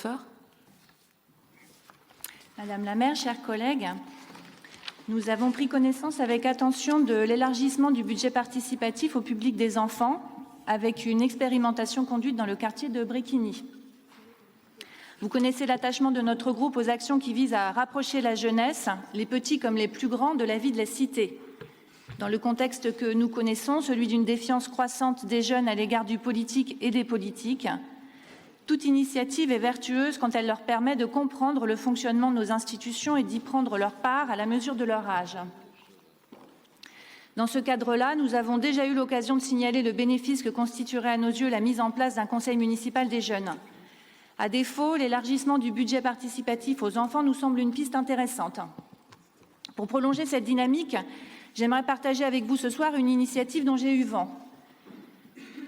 rapporteure. Madame la maire, chers collègues, nous avons pris connaissance avec attention de l'élargissement du budget participatif au public des enfants avec une expérimentation conduite dans le quartier de Bréquigny. Vous connaissez l'attachement de notre groupe aux actions qui visent à rapprocher la jeunesse, les petits comme les plus grands, de la vie de la cité. Dans le contexte que nous connaissons, celui d'une défiance croissante des jeunes à l'égard du politique et des politiques, toute initiative est vertueuse quand elle leur permet de comprendre le fonctionnement de nos institutions et d'y prendre leur part à la mesure de leur âge. Dans ce cadre-là, nous avons déjà eu l'occasion de signaler le bénéfice que constituerait à nos yeux la mise en place d'un conseil municipal des jeunes. À défaut, l'élargissement du budget participatif aux enfants nous semble une piste intéressante. Pour prolonger cette dynamique, j'aimerais partager avec vous ce soir une initiative dont j'ai eu vent.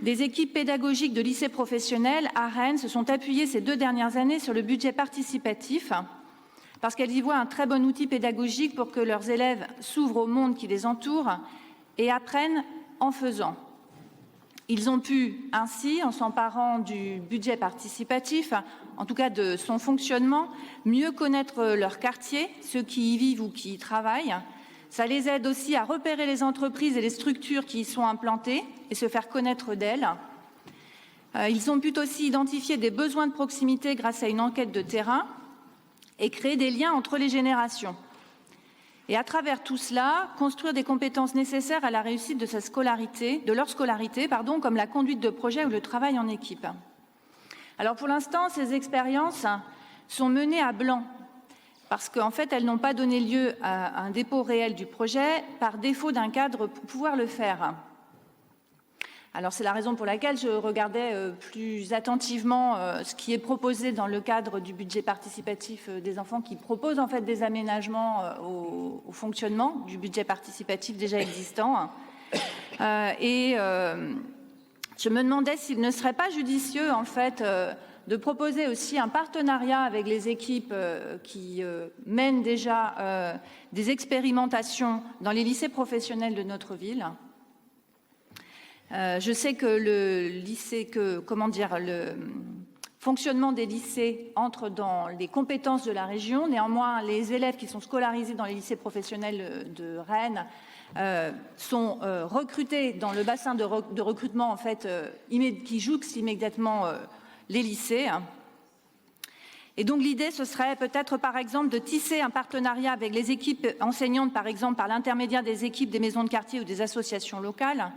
Des équipes pédagogiques de lycées professionnels à Rennes se sont appuyées ces 2 dernières années sur le budget participatif parce qu'elles y voient un très bon outil pédagogique pour que leurs élèves s'ouvrent au monde qui les entoure et apprennent en faisant. Ils ont pu ainsi, en s'emparant du budget participatif, en tout cas de son fonctionnement, mieux connaître leur quartier, ceux qui y vivent ou qui y travaillent. Ça les aide aussi à repérer les entreprises et les structures qui y sont implantées et se faire connaître d'elles. Ils ont pu aussi identifier des besoins de proximité grâce à une enquête de terrain et créer des liens entre les générations. Et à travers tout cela, construire des compétences nécessaires à la réussite de leur scolarité, comme la conduite de projet ou le travail en équipe. Alors pour l'instant, ces expériences sont menées à blanc, parce qu'en fait, elles n'ont pas donné lieu à un dépôt réel du projet par défaut d'un cadre pour pouvoir le faire. Alors c'est la raison pour laquelle je regardais plus attentivement ce qui est proposé dans le cadre du budget participatif des enfants, qui propose en fait des aménagements au fonctionnement du budget participatif déjà existant. Je me demandais s'il ne serait pas judicieux en fait de proposer aussi un partenariat avec les équipes qui mènent déjà des expérimentations dans les lycées professionnels de notre ville. Je sais que le fonctionnement des lycées entre dans les compétences de la région. Néanmoins, les élèves qui sont scolarisés dans les lycées professionnels de Rennes sont recrutés dans le bassin de recrutement en fait, qui jouxte immédiatement les lycées. Et donc l'idée, ce serait peut-être par exemple de tisser un partenariat avec les équipes enseignantes, par exemple par l'intermédiaire des équipes des maisons de quartier ou des associations locales,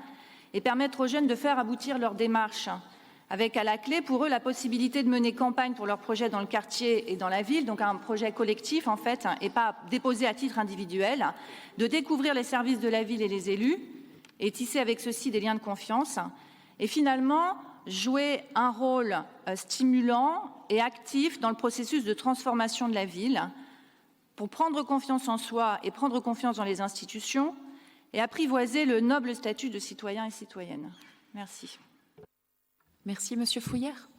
et permettre aux jeunes de faire aboutir leur démarche, avec à la clé pour eux la possibilité de mener campagne pour leurs projets dans le quartier et dans la ville, donc un projet collectif en fait, et pas déposé à titre individuel, de découvrir les services de la ville et les élus, et tisser avec ceux-ci des liens de confiance, et finalement jouer un rôle stimulant et actif dans le processus de transformation de la ville, pour prendre confiance en soi et prendre confiance dans les institutions, et apprivoiser le noble statut de citoyen et citoyenne. Merci. Merci, Monsieur Fouillère.